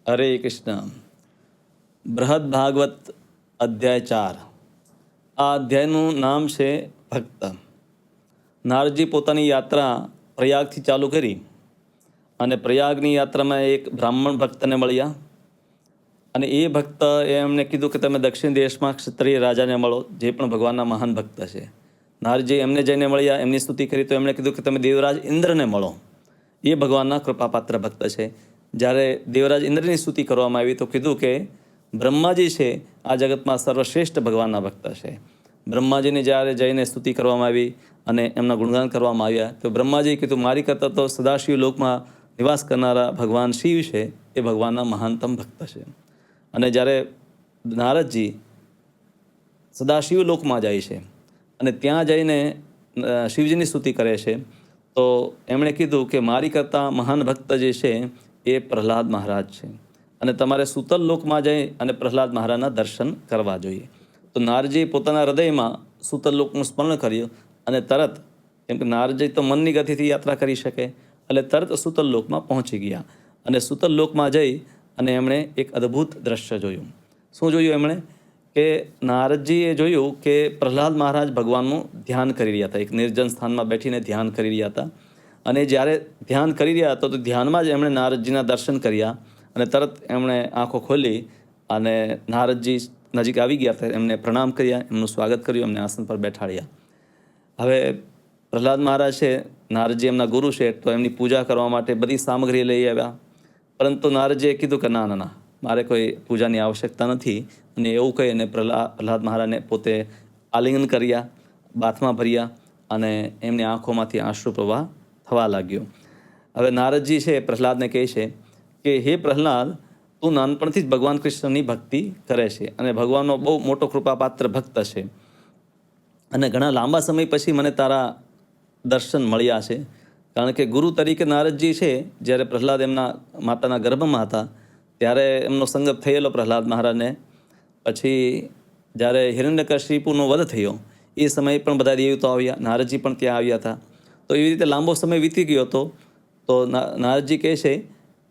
હરે કૃષ્ણ. બૃહદ ભાગવત અધ્યાય 4. આ અધ્યાયનું નામ છે ભક્ત. નારદજી પોતાની યાત્રા પ્રયાગથી ચાલુ કરી અને પ્રયાગની યાત્રામાં એક બ્રાહ્મણ ભક્તને મળ્યા અને એ ભક્ત એમને કીધું કે તમે દક્ષિણ દેશમાં ક્ષત્રિય રાજાને મળો, જે પણ ભગવાનના મહાન ભક્ત છે. નારદજી એમને જઈને મળ્યા, એમની સ્તુતિ કરી તો એમણે કીધું કે તમે દેવરાજ ઇન્દ્રને મળો, એ ભગવાનના કૃપાપાત્ર ભક્ત છે. જ્યારે દેવરાજ ઇન્દ્રની સ્તુતિ કરવામાં આવી તો કીધું કે બ્રહ્માજી છે આ જગતમાં સર્વશ્રેષ્ઠ ભગવાનના ભક્ત છે. બ્રહ્માજીને જ્યારે જઈને સ્તુતિ કરવામાં આવી અને એમના ગુણગાન કરવામાં આવ્યા તો બ્રહ્માજીએ કીધું મારી કરતાં તો સદાશિવ લોકમાં નિવાસ કરનારા ભગવાન શિવ છે એ ભગવાનના મહાનતમ ભક્ત છે. અને જ્યારે નારદજી સદાશિવ લોકમાં જાય છે અને ત્યાં જઈને શિવજીની સ્તુતિ કરે છે તો એમણે કીધું કે મારી કરતાં મહાન ભક્ત જે છે એ પ્રહલાદ મહારાજ છે અને તમારે સૂતલ લોકમાં જઈ અને પ્રહલાદ મહારાજના દર્શન કરવા જોઈએ. તો નારદજીએ પોતાના હૃદયમાં સૂતલ લોકનું સ્મરણ કર્યું અને તરત, કેમ કે નારદજી તો મનની ગતિથી યાત્રા કરી શકે, એટલે તરત સૂતલ લોકમાં પહોંચી ગયા અને સૂતલ લોકમાં જઈ અને એમણે એક અદ્ભુત દ્રશ્ય જોયું. શું જોયું એમણે? કે નારદજીએ જોયું કે પ્રહલાદ મહારાજ ભગવાનનું ધ્યાન કરી રહ્યા હતા. એક નિર્જન સ્થાનમાં બેઠીને ધ્યાન કરી રહ્યા હતા અને જ્યારે ધ્યાન કરી રહ્યા હતા તો ધ્યાનમાં જ એમણે નારદજીના દર્શન કર્યા અને તરત એમણે આંખો ખોલી અને નારદજી નજીક આવી ગયા હતા. એમને પ્રણામ કર્યા, એમનું સ્વાગત કર્યું, એમને આસન પર બેઠાડ્યા. હવે પ્રહલાદ મહારાજ છે, નારદજી એમના ગુરુ છે, તો એમની પૂજા કરવા માટે બધી સામગ્રી લઈ આવ્યા. પરંતુ નારદજીએ કીધું કે ના ના ના, મારે કોઈ પૂજાની આવશ્યકતા નથી. અને એવું કહી અને પ્રહલાદ મહારાજને પોતે આલિંગન કર્યા, બાથમાં ભર્યા અને એમની આંખોમાંથી આંસુ પ્રવાહ થવા લાગ્યો. હવે નારદજી છે પ્રહલાદને કહે છે કે હે પ્રહલાદ, તું નાનપણથી જ ભગવાન કૃષ્ણની ભક્તિ કરે છે અને ભગવાનનો બહુ મોટો કૃપાપાત્ર ભક્ત છે અને ઘણા લાંબા સમય પછી મને તારા દર્શન મળ્યા છે. કારણ કે ગુરુ તરીકે નારદજી છે જ્યારે પ્રહલાદ એમના માતાના ગર્ભમાં હતા ત્યારે એમનો સંગત થયેલો પ્રહલાદ મહારાજને. પછી જ્યારે હિરણ્યકશિપુનો વધ થયો એ સમયે પણ બધા દેવતાઓ આવ્યા, નારદજી પણ ત્યાં આવ્યા હતા. તો એવી રીતે લાંબો સમય વીતી ગયો હતો. તો નારદજી કહે છે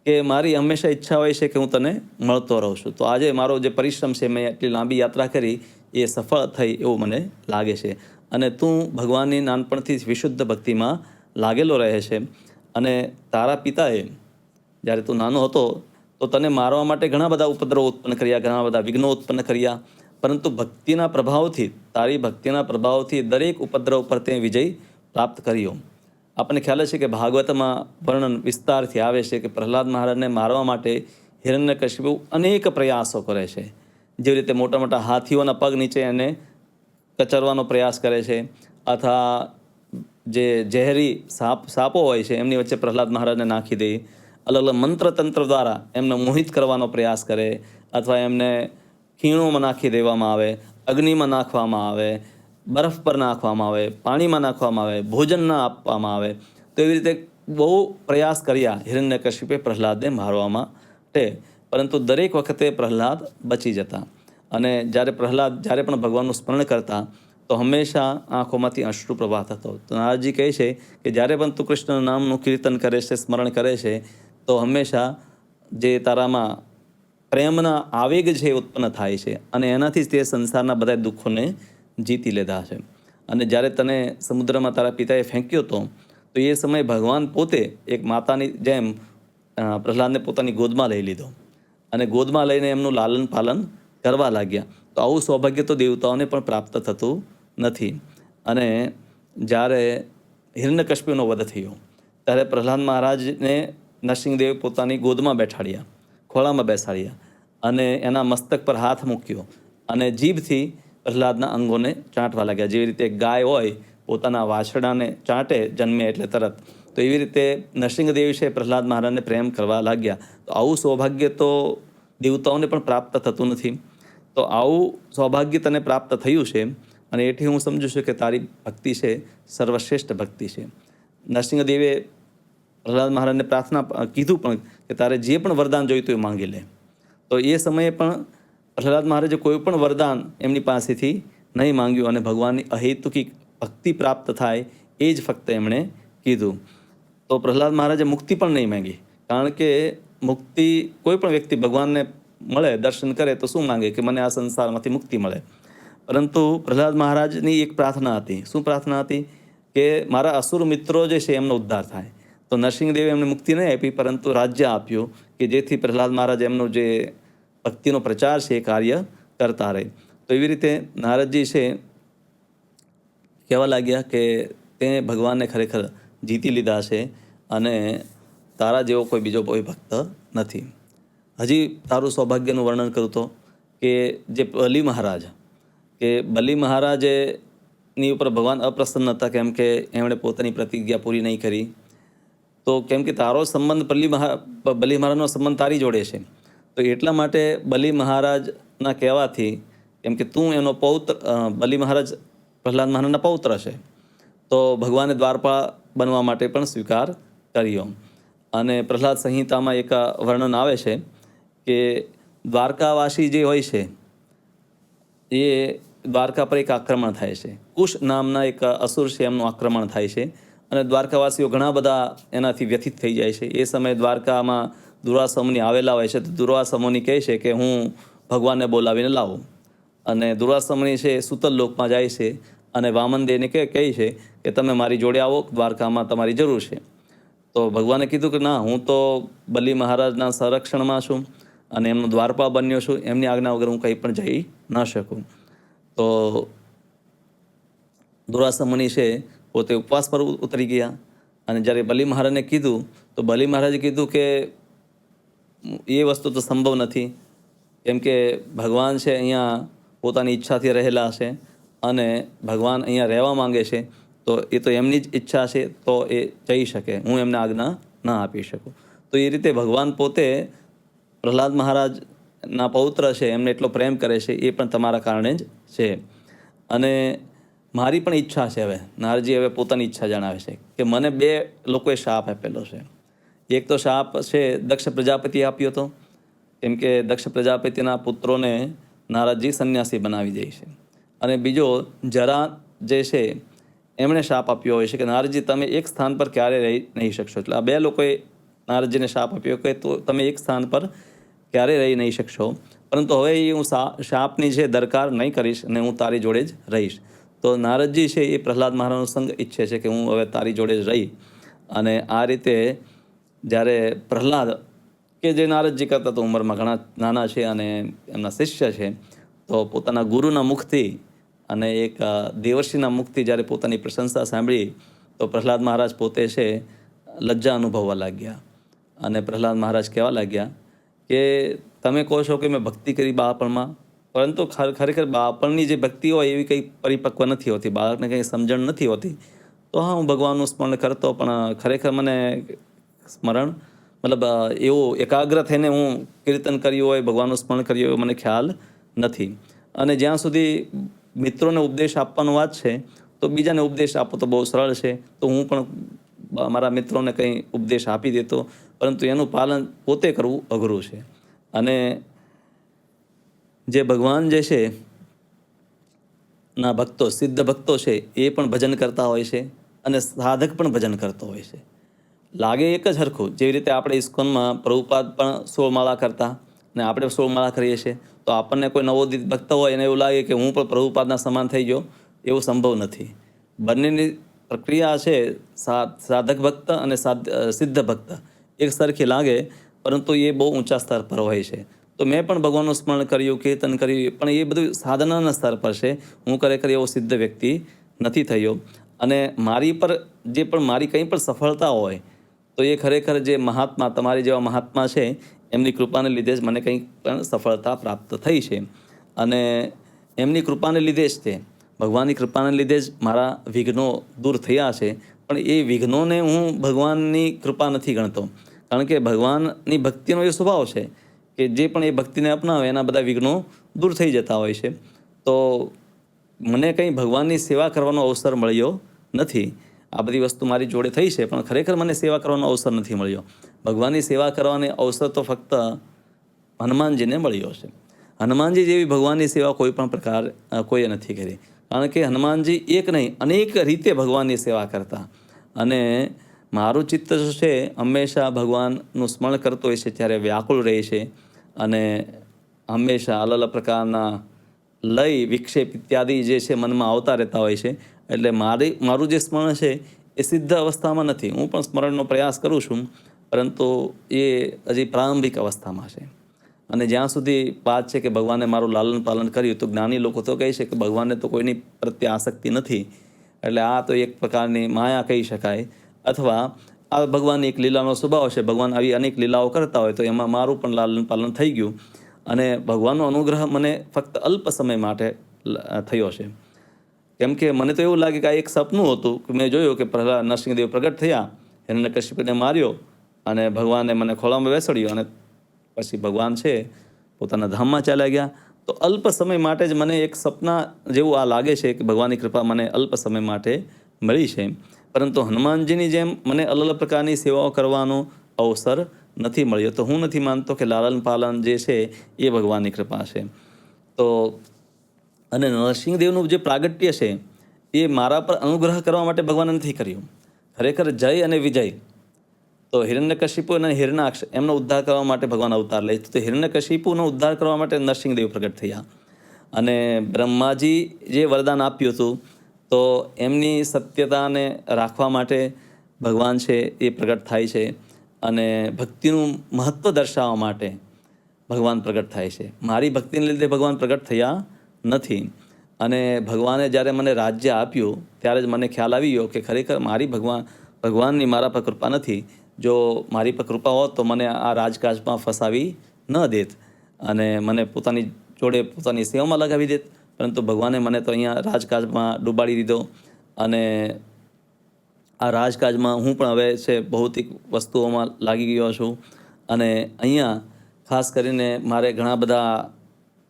કે મારી હંમેશા ઈચ્છા હોય છે કે હું તને મળતો રહું છું. તો આજે મારો જે પરિશ્રમ છે, મેં એટલી લાંબી યાત્રા કરી, એ સફળ થઈ એવું મને લાગે છે. અને તું ભગવાનની નાનપણથી વિશુદ્ધ ભક્તિમાં લાગેલો રહે છે અને તારા પિતાએ જ્યારે તું નાનો હતો તો તને મારવા માટે ઘણા બધા ઉપદ્રવો ઉત્પન્ન કર્યા, ઘણા બધા વિઘ્નો ઉત્પન્ન કર્યા, પરંતુ ભક્તિના પ્રભાવથી, તારી ભક્તિના પ્રભાવથી દરેક ઉપદ્રવ પર તે વિજય પ્રાપ્ત કર્યો. આપણને ખ્યાલ છે કે ભાગવતમાં વર્ણન વિસ્તારથી આવે છે કે પ્રહલાદ મહારાજને મારવા માટે હિરણ્યકશિપુ અનેક પ્રયાસો કરે છે. જેવી રીતે મોટા મોટા હાથીઓના પગ નીચે એને કચરવાનો પ્રયાસ કરે છે, અથવા જે ઝેરી સાપો હોય છે એમની વચ્ચે પ્રહલાદ મહારાજને નાખી દે, અલગ અલગ મંત્રતંત્ર દ્વારા એમને મોહિત કરવાનો પ્રયાસ કરે, અથવા એમને ખીણોમાં નાખી દેવામાં આવે, અગ્નિમાં નાખવામાં આવે, બરફ પર નાખવામાં આવે, પાણીમાં નાખવામાં આવે, ભોજન ના આપવામાં આવે. તો એવી રીતે બહુ પ્રયાસ કર્યા હિરણ્યકશિપે પ્રહલાદને મારવા માટે, પરંતુ દરેક વખતે પ્રહલાદ બચી જતા. અને જ્યારે પણ ભગવાનનું સ્મરણ કરતા તો હંમેશા આંખોમાંથી અશ્રુ પ્રવાહ થતો. તો નારદજી કહે છે કે જ્યારે પણ તું કૃષ્ણ નામનું કીર્તન કરે છે, સ્મરણ કરે છે, તો હંમેશા જે તારામાં પ્રેમના આવેગ છે ઉત્પન્ન થાય છે અને એનાથી જ તે સંસારના બધા દુઃખોને જીતી લીધા છે. અને જ્યારે તને સમુદ્રમાં તારા પિતાએ ફેંક્યો હતો તો એ સમયે ભગવાન પોતે એક માતાની જેમ પ્રહલાદને પોતાની ગોદમાં લઈ લીધો અને ગોદમાં લઈને એમનું લાલન પાલન કરવા લાગ્યા. તો આવું સૌભાગ્ય તો દેવતાઓને પણ પ્રાપ્ત થતું નથી. અને જ્યારે હિરણ્યકશિપુનો વધ થયો ત્યારે પ્રહલાદ મહારાજને નરસિંહદેવે પોતાની ગોદમાં બેઠાડ્યા, ખોળામાં બેસાડ્યા અને એના મસ્તક પર હાથ મૂક્યો અને જીભથી પ્રહલાદના અંગોને ચાંટવા લાગ્યા. જેવી રીતે ગાય હોય પોતાના વાછરડાને ચાંટે જન્મે એટલે તરત, તો એવી રીતે નરસિંહદેવ છે પ્રહલાદ મહારાજને પ્રેમ કરવા લાગ્યા. તો આવું સૌભાગ્ય તો દેવતાઓને પણ પ્રાપ્ત થતું નથી. તો આવું સૌભાગ્ય તને પ્રાપ્ત થયું છે અને એથી હું સમજુ છું કે તારી ભક્તિ છે સર્વશ્રેષ્ઠ ભક્તિ છે. નરસિંહદેવે પ્રહલાદ મહારાજને કીધું પણ કે તારે જે પણ વરદાન જોઈતું એ માંગી લે. તો એ સમયે પણ પ્રહલાદ મહારાજે કોઈ પણ વરદાન એમની પાસેથી નહીં માંગ્યું અને ભગવાનની અહેતુકી ભક્તિ પ્રાપ્ત થાય એ જ ફક્ત એમણે કીધું. તો પ્રહલાદ મહારાજે મુક્તિ પણ નહીં માંગી, કારણ કે મુક્તિ કોઈ પણ વ્યક્તિ ભગવાનને મળે, દર્શન કરે તો શું માંગે કે મને આ સંસારમાંથી મુક્તિ મળે. પરંતુ પ્રહલાદ મહારાજની એક પ્રાર્થના હતી. શું પ્રાર્થના હતી? કે મારા અસુર મિત્રો જે છે એમનો ઉદ્ધાર થાય. તો નરસિંહદેવે એમને મુક્તિ નહીં આપી, પરંતુ રાજ્ય આપ્યું કે જેથી પ્રહલાદ મહારાજ એમનો જે ભક્તિનો પ્રચાર છે એ કાર્ય કરતા રહે. તો એવી રીતે નારદજી છે કહેવા લાગ્યા કે તે ભગવાનને ખરેખર જીતી લીધા છે અને તારા જેવો કોઈ બીજો કોઈ ભક્ત નથી. હજી તારું સૌભાગ્યનું વર્ણન કરું તો કે જે બલિ મહારાજની ઉપર ભગવાન અપ્રસન્ન હતા, કેમ કે એમણે પોતાની પ્રતિજ્ઞા પૂરી નહીં કરી. તો કેમ કે તારો સંબંધ બલિ મહારાજનો સંબંધ તારી જોડે છે, તો એટલા માટે બલિ મહારાજના કહેવાથી, કેમ કે તું એનો પૌત્ર, બલિ મહારાજ પ્રહલાદ મહારાજના પૌત્ર છે, તો ભગવાને દ્વારપાળ બનવા માટે પણ સ્વીકાર કર્યો. અને પ્રહલાદ સંહિતામાં એક વર્ણન આવે છે કે દ્વારકાવાસી જે હોય છે એ દ્વારકા પર એક આક્રમણ થાય છે. કુશ નામના એક અસુર છે, એમનું આક્રમણ થાય છે અને દ્વારકાવાસીઓ ઘણા બધા એનાથી વ્યથિત થઈ જાય છે. એ સમયે દ્વારકામાં દુર્વાસા મુનિ આવેલા હોય છે. તો દુર્વાસા મુનિ કહે છે કે હું ભગવાનને બોલાવીને લાવું. અને દુર્વાસા મુનિ છે સુતલ લોકમાં જાય છે અને વામનદેવને કહે છે કે તમે મારી જોડે આવો, દ્વારકામાં તમારી જરૂર છે. તો ભગવાને કીધું કે ના, હું તો બલિ મહારાજના સંરક્ષણમાં છું અને એમનો દ્વારપાળ બન્યો છું, એમની આજ્ઞા વગર હું કંઈ પણ જઈ ન શકું. તો દુર્વાસા મુનિ છે પોતે ઉપવાસ પર ઉતરી ગયા અને જ્યારે બલિ મહારાજને કીધું તો બલિ મહારાજે કીધું કે એ વસ્તુ તો સંભવ નથી, કેમ કે ભગવાન છે અહીંયા પોતાની ઈચ્છાથી રહેલા છે અને ભગવાન અહીંયા રહેવા માંગે છે, તો એ તો એમની જ ઈચ્છા છે, તો એ જઈ શકે, હું એમને આજ્ઞા ના આપી શકું. તો એ રીતે ભગવાન પોતે પ્રહલાદ મહારાજના પૌત્ર છે, એમને એટલો પ્રેમ કરે છે, એ પણ તમારા કારણે જ છે. અને મારી પણ ઈચ્છા છે. હવે નારજી હવે પોતાની ઈચ્છા જણાવે છે કે મને 2 લોકોએ શાપ આપેલો છે. એક તો શાપ છે દક્ષ પ્રજાપતિ આપ્યો હતો, કેમ કે દક્ષ પ્રજાપતિના પુત્રોને નારદજી સંન્યાસી બનાવી દે છે. અને બીજો જરા જે છે એમણે શાપ આપ્યો હોય છે કે નારદજી તમે એક સ્થાન પર ક્યારે રહી નહીં શકશો. એટલે આ 2 લોકોએ નારદજીને શાપ આપ્યો કે તો તમે એક સ્થાન પર ક્યારે રહી નહીં શકશો, પરંતુ હવે હું શાપની જે દરકાર નહીં કરીશ અને હું તારી જોડે જ રહીશ. તો નારદજી છે એ પ્રહલાદ મહારાજનો સંગ ઈચ્છે છે કે હું હવે તારી જોડે જ રહી. અને આ રીતે જ્યારે પ્રહલાદ કે જે નારદજી કરતા તો ઉંમરમાં ઘણા નાના છે અને એમના શિષ્ય છે, તો પોતાના ગુરુના મુખથી અને એક દેવર્ષિના મુખથી જ્યારે પોતાની પ્રશંસા સાંભળી તો પ્રહલાદ મહારાજ પોતે છે લજ્જા અનુભવવા લાગ્યા. અને પ્રહલાદ મહારાજ કહેવા લાગ્યા કે તમે કહો છો કે મેં ભક્તિ કરી બાળપણમાં, પરંતુ ખરેખર બાળપણની જે ભક્તિ હોય એવી કંઈ પરિપક્વ નથી હોતી, બાળકને કંઈ સમજણ નથી હોતી. તો હા, હું ભગવાનનું સ્મરણ કરતો, પણ ખરેખર મને સ્મરણ મતલબ એવું એકાગ્ર થઈને હું કીર્તન કર્યું હોય, ભગવાનનું સ્મરણ કર્યું હોય મને ખ્યાલ નથી. અને જ્યાં સુધી મિત્રોને ઉપદેશ આપવાનો વાત છે તો બીજાને ઉપદેશ આપવો તો બહુ સરળ છે, તો હું પણ મારા મિત્રોને કંઈ ઉપદેશ આપી દેતો, પરંતુ એનું પાલન પોતે કરવું અઘરું છે. અને જે ભગવાન જે છે ના ભક્તો, સિદ્ધ ભક્તો છે, એ પણ ભજન કરતા હોય છે અને સાધક પણ ભજન કરતો હોય છે. લાગે એક જ હરખું. જેવી રીતે આપણે ઇસ્કોનમાં પ્રભુપાદ પણ 16 માળા કરતા અને આપણે 16 માળા કરીએ છીએ, તો આપણને કોઈ નવોદિત ભક્ત હોય એને એવું લાગે કે હું પણ પ્રભુપાદના સમાન થઈ ગયો, એવું સંભવ નથી. બંનેની પ્રક્રિયા છે, સાધક ભક્ત અને સિદ્ધ ભક્ત એક સરખી લાગે, પરંતુ એ બહુ ઊંચા સ્તર પર હોય છે. તો મેં પણ ભગવાનનું સ્મરણ કર્યું, કીર્તન કર્યું, પણ એ બધું સાધનાના સ્તર પર છે. હું ખરેખર એવો સિદ્ધ વ્યક્તિ નથી થયો. અને મારી પર જે પણ મારી કંઈ પણ સફળતા હોય તો એ ખરેખર જે મહાત્મા, તમારી જેવા મહાત્મા છે, એમની કૃપાને લીધે જ મને કંઈ પણ સફળતા પ્રાપ્ત થઈ છે. અને એમની કૃપાને લીધે જ તે ભગવાનની કૃપાને લીધે જ મારા વિઘ્નો દૂર થયા છે. પણ એ વિઘ્નોને હું ભગવાનની કૃપા નથી ગણતો, કારણ કે ભગવાનની ભક્તિનો એ સ્વભાવ છે કે જે પણ એ ભક્તિને અપનાવે એના બધા વિઘ્નો દૂર થઈ જતા હોય છે. તો મને કંઈ ભગવાનની સેવા કરવાનો અવસર મળ્યો નથી. આ બધી વસ્તુ મારી જોડે થઈ છે, પણ ખરેખર મને સેવા કરવાનો અવસર નથી મળ્યો. ભગવાનની સેવા કરવાનો અવસર તો ફક્ત હનુમાનજીને મળ્યો છે. હનુમાનજી જેવી ભગવાનની સેવા કોઈ પણ પ્રકાર કોઈએ નથી કરી, કારણ કે હનુમાનજી એક નહીં અનેક રીતે ભગવાનની સેવા કરતા. અને મારું ચિત્ત જો છે હંમેશા ભગવાનનું સ્મરણ કરતો હોય છે ત્યારે વ્યાકુળ રહે છે અને હંમેશા અલગ અલગ પ્રકારના લય વિક્ષેપ ઇત્યાદિ જે છે મનમાં આવતા રહેતા હોય છે. એટલે મારું જે સ્મરણ છે એ સિદ્ધ અવસ્થામાં નથી. હું પણ સ્મરણનો પ્રયાસ કરું છું, પરંતુ એ હજી પ્રારંભિક અવસ્થામાં છે. અને જ્યાં સુધી વાત છે કે ભગવાને મારું લાલન પાલન કર્યું, તો જ્ઞાની લોકો તો કહે છે કે ભગવાનને તો કોઈની પ્રત્યે આસક્તિ નથી, એટલે આ તો એક પ્રકારની માયા કહી શકાય, અથવા આ ભગવાનની એક લીલાનો સ્વભાવ છે. ભગવાન આવી અનેક લીલાઓ કરતા હોય તો એમાં મારું પણ લાલન પાલન થઈ ગયું. અને ભગવાનનો અનુગ્રહ મને ફક્ત અલ્પ સમય માટે થયો છે. કેમ કે મને તો એવું લાગે કે આ એક સપનું હતું કે મેં જોયું કે પ્રહલાદ નરસિંહદેવ પ્રગટ થયા, હિરણ્યકશિપુને માર્યો અને ભગવાને મને ખોળામાં બેસાડ્યો અને પછી ભગવાન છે પોતાના ધામમાં ચાલ્યા ગયા. તો અલ્પ સમય માટે જ મને એક સપના જેવું આ લાગે છે કે ભગવાનની કૃપા મને અલ્પ સમય માટે મળી છે. પરંતુ હનુમાનજીની જેમ મને અલગ અલગ પ્રકારની સેવાઓ કરવાનો અવસર નથી મળ્યો. તો હું નથી માનતો કે લાલન પાલન જે છે એ ભગવાનની કૃપા છે. તો અને નરસિંહદેવનું જે પ્રાગટ્ય છે એ મારા પર અનુગ્રહ કરવા માટે ભગવાને નથી કર્યું. ખરેખર જય અને વિજય, તો હિરણ્યકશિપુ અને હિરણાક્ષ એમનો ઉદ્ધાર કરવા માટે ભગવાન અવતાર લે. તો હિરણ્યકશિપુનો ઉદ્ધાર કરવા માટે નરસિંહદેવ પ્રગટ થયા. અને બ્રહ્માજી જે વરદાન આપ્યું હતું, તો એમની સત્યતાને રાખવા માટે ભગવાન છે એ પ્રગટ થાય છે. અને ભક્તિનું મહત્ત્વ દર્શાવવા માટે ભગવાન પ્રગટ થાય છે. મારી ભક્તિને લીધે ભગવાન પ્રગટ થયા નથી. અને ભગવાને જ્યારે મને રાજ્ય આપ્યું ત્યારે જ મને ખ્યાલ આવી ગયો કે ખરેખર ભગવાનની મારા પર કૃપા નથી. જો મારી પર કૃપા હોત તો મને આ રાજકાજમાં ફસાવી ન દેત અને મને પોતાની જોડે પોતાની સેવામાં લગાવી દેત. પરંતુ ભગવાને મને તો અહીંયા રાજકાજમાં ડૂબાડી દીધો. અને આ રાજકાજમાં હું પણ હવે છે ભૌતિક વસ્તુઓમાં લાગી ગયો છું. અને અહીંયા ખાસ કરીને મારે ઘણા બધા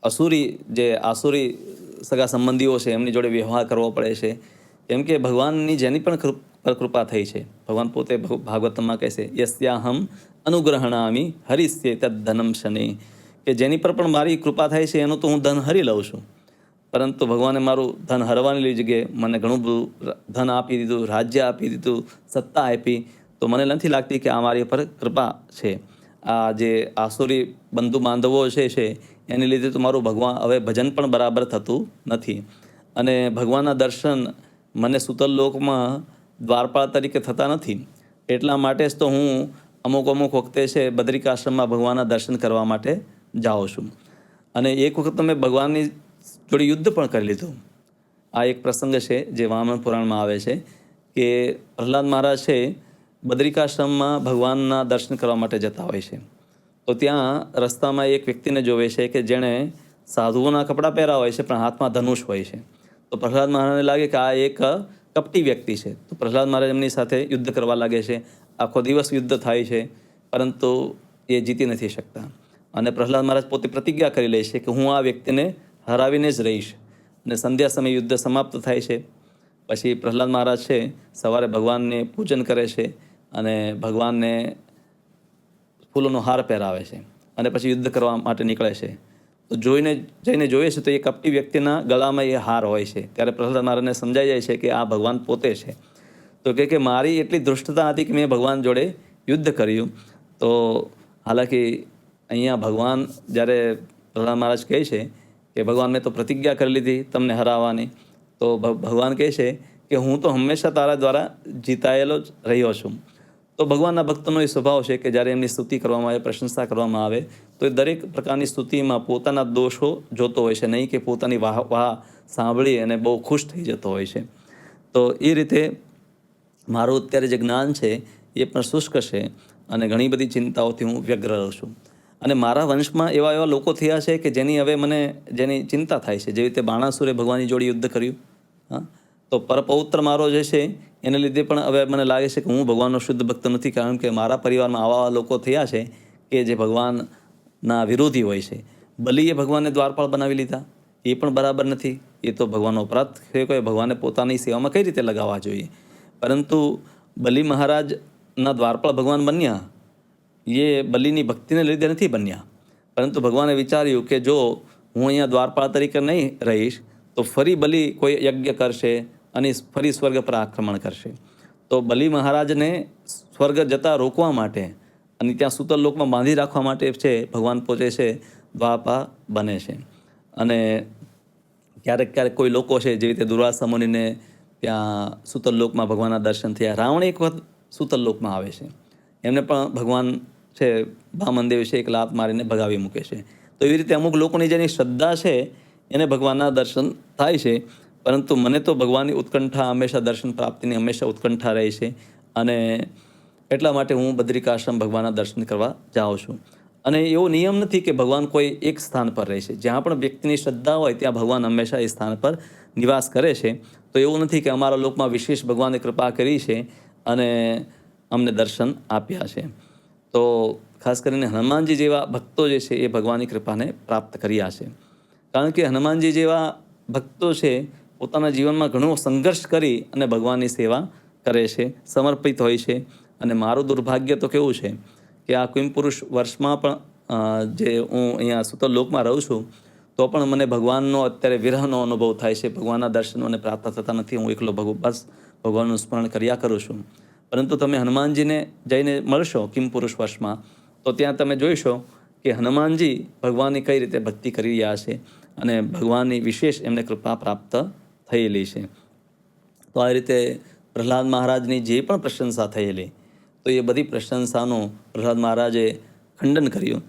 આસુરી સગા સંબંધીઓ છે એમની જોડે વ્યવહાર કરવો પડે છે. કેમ કે ભગવાનની જેની પણ પર કૃપા થઈ છે, ભગવાન પોતે ભાગવતમાં કહે છે યસ્યાહમ અનુગ્રહણામી હરિસ્ય તદ ધનમ શને, કે જેની પર પણ મારી કૃપા થાય છે એનું તો હું ધન હરી લઉં છું. પરંતુ ભગવાને મારું ધન હરવાની જગ્યાએ મને ઘણું બધું ધન આપી દીધું, રાજ્ય આપી દીધું, સત્તા આપી. તો મને નથી લાગતી કે આ મારી પર કૃપા છે. આ જે આસુરી બંધુ બાંધવો છે એની લીધે તો મારું હવે ભજન પણ બરાબર થતું નથી. અને ભગવાનના દર્શન મને સુતલ લોકમાં દ્વારપાળ તરીકે થતા નથી. એટલા માટે જ તો હું અમુક વખતે છે બદ્રિકાશ્રમમાં ભગવાનના દર્શન કરવા માટે જાઉં છું. અને એક વખત તો મેં ભગવાનની જોડે યુદ્ધ પણ કરી લીધું. આ એક પ્રસંગ છે જે વામન પુરાણમાં આવે છે કે પ્રહલાદ મહારાજ છે બદ્રિકાશ્રમમાં ભગવાનના દર્શન કરવા માટે જતા હોય છે. તો ત્યાં રસ્તામાં એક વ્યક્તિને જોવે છે કે જેણે સાધુઓના કપડાં પહેર્યા હોય છે પણ હાથમાં ધનુષ હોય છે. તો પ્રહલાદ મહારાજને લાગે કે આ એક કપટી વ્યક્તિ છે. તો પ્રહલાદ મહારાજ એમની સાથે યુદ્ધ કરવા લાગે છે. આખો દિવસ યુદ્ધ થાય છે, પરંતુ એ જીતી નથી શકતા. અને પ્રહલાદ મહારાજ પોતે પ્રતિજ્ઞા કરી લે છે કે હું આ વ્યક્તિને હરાવીને જ રહીશ. અને સંધ્યા સમયે યુદ્ધ સમાપ્ત થાય છે. પછી પ્રહલાદ મહારાજ છે સવારે ભગવાનને પૂજન કરે છે અને ભગવાનને ફૂલોનો હાર પહેરાવે છે અને પછી યુદ્ધ કરવા માટે નીકળે છે. તો જઈને જોઈએ છે તો એ કપટી વ્યક્તિના ગળામાં એ હાર હોય છે. ત્યારે પ્રહલાદ મહારાજને સમજાઈ જાય છે કે આ ભગવાન પોતે છે. તો કે મારી એટલી ધૃષ્ટતા હતી કે મેં ભગવાન જોડે યુદ્ધ કર્યું. તો હાલાકી અહીંયા ભગવાન જ્યારે પ્રહલાદ મહારાજ કહે છે કે ભગવાન મેં તો પ્રતિજ્ઞા કરી લીધી તમને હરાવવાની, તો ભગવાન કહે છે કે હું તો હંમેશા તારા દ્વારા જીતાયેલો જ રહ્યો છું. તો ભગવાનના ભક્તોનો એ સ્વભાવ છે કે જ્યારે એમની સ્તુતિ કરવામાં આવે, પ્રશંસા કરવામાં આવે, તો એ દરેક પ્રકારની સ્તુતિમાં પોતાના દોષો જોતો હોય છે, નહીં કે પોતાની વાહ સાંભળી અને બહુ ખુશ થઈ જતો હોય છે. તો એ રીતે મારું અત્યારે જે જ્ઞાન છે એ પણ શુષ્ક છે અને ઘણી બધી ચિંતાઓથી હું વ્યગ્ર રહું છું. અને મારા વંશમાં એવા લોકો થયા છે કે જેની ચિંતા થાય છે. જેવી રીતે બાણાસુરે ભગવાનની જોડે યુદ્ધ કર્યું. હા, તો પરપૌત્ર મારો જે છે એને લીધે પણ હવે મને લાગે છે કે હું ભગવાનનો શુદ્ધ ભક્ત નથી. કારણ કે મારા પરિવારમાં આવા લોકો થયા છે કે જે ભગવાનના વિરોધી હોય છે. બલિએ ભગવાનને દ્વારપાળ બનાવી લીધા, એ પણ બરાબર નથી. એ તો ભગવાનનો અપરાધ થયો કે ભગવાને પોતાની સેવામાં કઈ રીતે લગાવવા જોઈએ. પરંતુ બલિ મહારાજના દ્વારપાળ ભગવાન બન્યા એ બલિની ભક્તિને લીધે નથી બન્યા. પરંતુ ભગવાને વિચાર્યું કે જો હું અહીંયા દ્વારપાળ તરીકે નહીં રહીશ તો ફરી બલિ કોઈ યજ્ઞ કરશે અને ફરી સ્વર્ગ પર આક્રમણ કરશે. તો બલિ મહારાજને સ્વર્ગ જતા રોકવા માટે અને ત્યાં સૂતલ લોકમાં બાંધી રાખવા માટે છે ભગવાન પોતે છે દ્વાપા બને છે. અને ક્યારેક ક્યારેક કોઈ લોકો છે જેવી રીતે દુર્વાસા મુનિને ત્યાં સૂતલ લોકમાં ભગવાનના દર્શન થયા. રાવણ એક વખત સૂતલ લોકમાં આવે છે, એમને પણ ભગવાન છે વામનદેવ છે એક લાત મારીને ભગાવી મૂકે છે. તો એવી રીતે અમુક લોકોની જેની શ્રદ્ધા છે એને ભગવાનના દર્શન થાય છે. પરંતુ મને તો ભગવાનની ઉત્કંઠા હંમેશા દર્શન પ્રાપ્તિની હંમેશા ઉત્કંઠા રહે છે અને એટલા માટે હું બદ્રિકાશ્રમ ભગવાનના દર્શન કરવા જાઉં છું. અને એવો નિયમ નથી કે ભગવાન કોઈ એક સ્થાન પર રહે છે. જ્યાં પણ વ્યક્તિની શ્રદ્ધા હોય ત્યાં ભગવાન હંમેશા એ સ્થાન પર નિવાસ કરે છે. તો એવું નથી કે અમારા લોકમાં વિશેષ ભગવાને કૃપા કરી છે અને અમને દર્શન આપ્યા છે. તો ખાસ કરીને હનુમાનજી જેવા ભક્તો જે છે એ ભગવાનની કૃપાને પ્રાપ્ત કર્યા છે. કારણ કે હનુમાનજી જેવા ભક્તો છે પોતાના જીવનમાં ઘણો સંઘર્ષ કરી અને ભગવાનની સેવા કરે છે, સમર્પિત હોય છે. અને મારું દુર્ભાગ્ય તો કેવું છે કે આ કિમપુરુષ વર્ષમાં પણ જે હું અહીંયા સૂતલ લોકમાં રહું છું તો પણ મને ભગવાનનો અત્યારે વિરહનો અનુભવ થાય છે. ભગવાનના દર્શન મને પ્રાપ્ત થતા નથી. હું એકલો બસ ભગવાનનું સ્મરણ કર્યા કરું છું. પરંતુ તમે હનુમાનજીને જઈને મળશો કિમપુરુષ વર્ષમાં તો ત્યાં તમે જોઈશો કે હનુમાનજી ભગવાનની કઈ રીતે ભક્તિ કરી રહ્યા છે અને ભગવાનની વિશેષ એમને કૃપા પ્રાપ્ત થયેલી છે. તો આ રીતે પ્રહલાદ મહારાજની જે પણ પ્રશંસા થયેલી તો એ બધી પ્રશંસાનું પ્રહલાદ મહારાજે ખંડન કર્યું.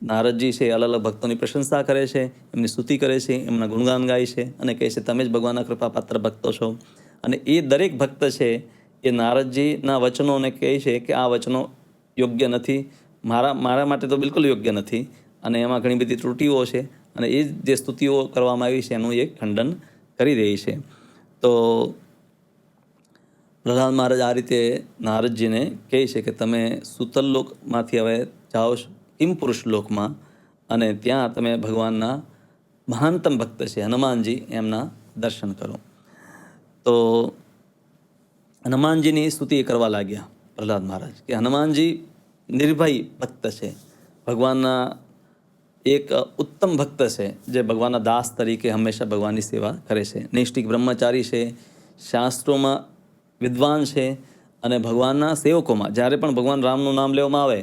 નારદજી છે અલગ અલગ ભક્તોની પ્રશંસા કરે છે, એમની સ્તુતિ કરે છે, એમના ગુણગાન ગાય છે અને કહે છે તમે જ ભગવાનના કૃપાપાત્ર ભક્તો છો. અને એ દરેક ભક્ત છે એ નારદજીના વચનોને કહે છે કે આ વચનો યોગ્ય નથી, મારા માટે તો બિલકુલ યોગ્ય નથી અને એમાં ઘણી બધી ત્રુટિઓ છે અને એ જે સ્તુતિઓ કરવામાં આવી છે એનું એક ખંડન કરી રહી છે. તો પ્રહલાદ મહારાજ આ રીતે નારદજીને કહે છે કે તમે સૂતલ લોકમાંથી હવે જાઓ કિમપુરુષ લોકમાં અને ત્યાં તમે ભગવાનના મહાનતમ ભક્ત છે હનુમાનજી એમના દર્શન કરો. તો હનુમાનજીની સ્તુતિ કરવા લાગ્યા પ્રહલાદ મહારાજ કે હનુમાનજી નિર્ભય ભક્ત છે, ભગવાનના એક ઉત્તમ ભક્ત છે જે ભગવાનના દાસ તરીકે હંમેશા ભગવાનની સેવા કરે છે, નૈષ્ઠિક બ્રહ્મચારી છે, શાસ્ત્રોમાં વિદ્વાન છે અને ભગવાનના સેવકોમાં જ્યારે પણ ભગવાન રામનું નામ લેવામાં આવે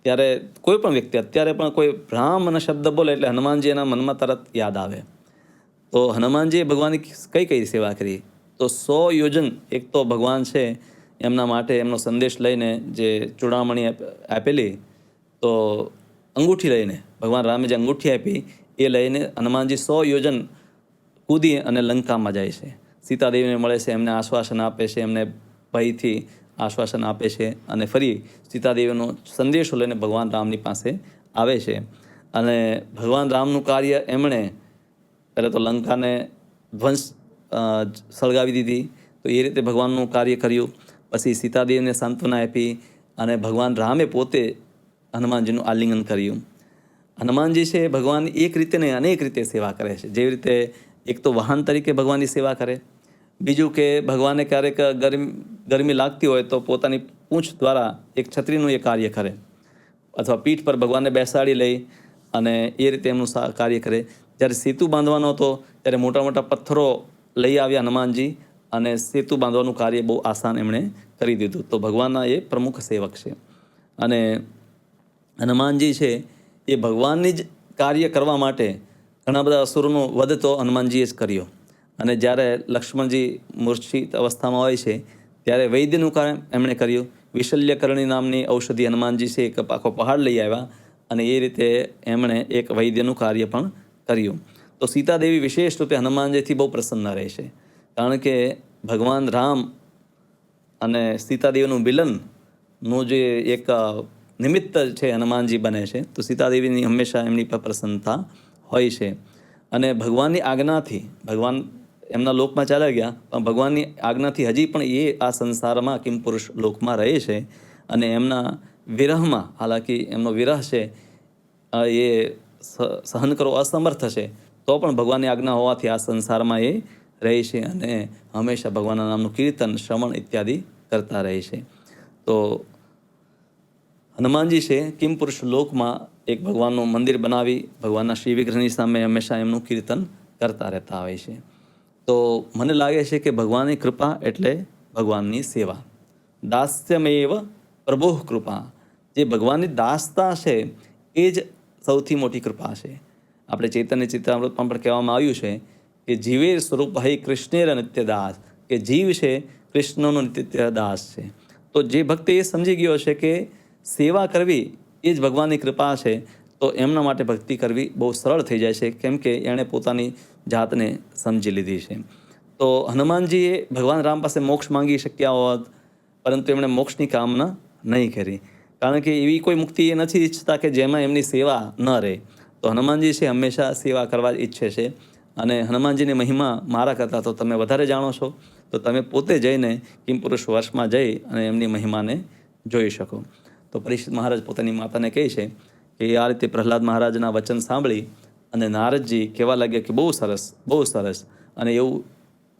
ત્યારે કોઈ પણ વ્યક્તિ અત્યારે પણ કોઈ રામ અને શબ્દ બોલે એટલે હનુમાનજી એના મનમાં તરત યાદ આવે. તો હનુમાનજીએ ભગવાનની કઈ કઈ સેવા કરી તો 100 યોજન એક તો ભગવાન છે એમના માટે એમનો સંદેશ લઈને જે ચૂડામણી આપેલી તો અંગૂઠી લઈને ભગવાન રામે જે અંગૂઠી આપી એ લઈને હનુમાનજી 100 યોજન કૂદી અને લંકામાં જાય છે. સીતાદેવીને મળે છે, એમને આશ્વાસન આપે છે, એમને ભયથી આશ્વાસન આપે છે અને ફરી સીતાદેવીનો સંદેશો લઈને ભગવાન રામની પાસે આવે છે. અને ભગવાન રામનું કાર્ય એમણે પહેલાં તો લંકાને ધ્વંસ સળગાવી દીધી, તો એ રીતે ભગવાનનું કાર્ય કર્યું. પછી સીતાદેવીને સાંત્વના આપી અને ભગવાન રામે પોતે હનુમાનજીનું આલિંગન કર્યું. હનુમાનજી છે ભગવાનની એક રીતે નહીં અનેક રીતે સેવા કરે છે. જેવી રીતે એક તો વાહન તરીકે ભગવાનની સેવા કરે, બીજું કે ભગવાનને ક્યારેક ગરમી લાગતી હોય તો પોતાની પૂંછ દ્વારા એક છત્રીનું એ કાર્ય કરે અથવા પીઠ પર ભગવાનને બેસાડી લઈ અને એ રીતે એમનું કાર્ય કરે. જ્યારે સેતુ બાંધવાનો હતો ત્યારે મોટા મોટા પથ્થરો લઈ આવ્યા હનુમાનજી અને સેતુ બાંધવાનું કાર્ય બહુ આસાન એમણે કરી દીધું. તો ભગવાનના એ પ્રમુખ સેવક છે. અને હનુમાનજી છે એ ભગવાનની જ કાર્ય કરવા માટે ઘણા બધા અસુરોનો વધ તો હનુમાનજીએ જ કર્યો. અને જ્યારે લક્ષ્મણજી મૂર્છિત અવસ્થામાં હોય છે ત્યારે વૈદ્યનું કાર્ય એમણે કર્યું. વિશલ્યકરણી નામની ઔષધિ હનુમાનજી છે એક આખો પહાડ લઈ આવ્યા અને એ રીતે એમણે એક વૈદ્યનું કાર્ય પણ કર્યું. તો સીતાદેવી વિશેષ રૂપે હનુમાનજીથી બહુ પ્રસન્ન રહે છે, કારણ કે ભગવાન રામ અને સીતાદેવીનું મિલનનું જે એક નિમિત્ત છે હનુમાનજી બને છે. તો સીતાદેવીની હંમેશા એમની પર પ્રસન્નતા હોય છે. અને ભગવાનની આજ્ઞાથી ભગવાન એમના લોકમાં ચાલ્યા ગયા પણ ભગવાનની આજ્ઞાથી હજી પણ એ આ સંસારમાં કિમપુરુષ લોકમાં રહે છે. અને એમના વિરહમાં હાલાકી એમનો વિરહ છે એ સહન કરો અસમર્થ છે તો પણ ભગવાનની આજ્ઞા હોવાથી આ સંસારમાં એ રહે છે અને હંમેશા ભગવાનના નામનું કીર્તન શ્રવણ ઇત્યાદિ કરતા રહે છે. તો હનુમાનજી છે કિમપુરુષ લોકમાં એક ભગવાનનું મંદિર બનાવી ભગવાનના શ્રી વિગ્રહની સામે હંમેશા એમનું કીર્તન કરતા રહેતા હોય છે. તો મને લાગે છે કે ભગવાનની કૃપા એટલે ભગવાનની સેવા. દાસ્યમેવ પ્રભુઃ કૃપા. જે ભગવાનની દાસતા છે એ જ સૌથી મોટી કૃપા છે. આપણે ચૈતન્ય ચિત્રામૃતમાં પણ કહેવામાં આવ્યું છે કે જીવે સ્વરૂપ હૈ કૃષ્ણેર નિત્ય દાસ, કે જીવ છે કૃષ્ણનો નિત્ય દાસ છે. તો જે ભક્ત એ સમજી ગયો છે કે સેવા કરવી એ જ ભગવાનની કૃપા છે, તો એમના માટે ભક્તિ કરવી બહુ સરળ થઈ જાય છે, કેમ કે એણે પોતાની જાતને સમજી લીધી છે. તો હનુમાનજીએ ભગવાન રામ પાસે મોક્ષ માંગી શક્યા હોત, પરંતુ એમણે મોક્ષની કામના નહીં કરી, કારણ કે એવી કોઈ મુક્તિ એ નથી ઈચ્છતા કે જેમાં એમની સેવા ન રહે. તો હનુમાનજી છે હંમેશા સેવા કરવા ઈચ્છે છે. અને હનુમાનજીની મહિમા મારા કરતાં તો તમે વધારે જાણો છો, તો તમે પોતે જઈને કિમપુરુષ વર્ષમાં જઈ અને એમની મહિમાને જોઈ શકો. તો પરીક્ષિત મહારાજ પોતાની માતાને કહે છે કે આ રીતે પ્રહલાદ મહારાજના વચન સાંભળી અને નારદજી કહેવા લાગ્યા કે બહુ સરસ, બહુ સરસ. અને એવું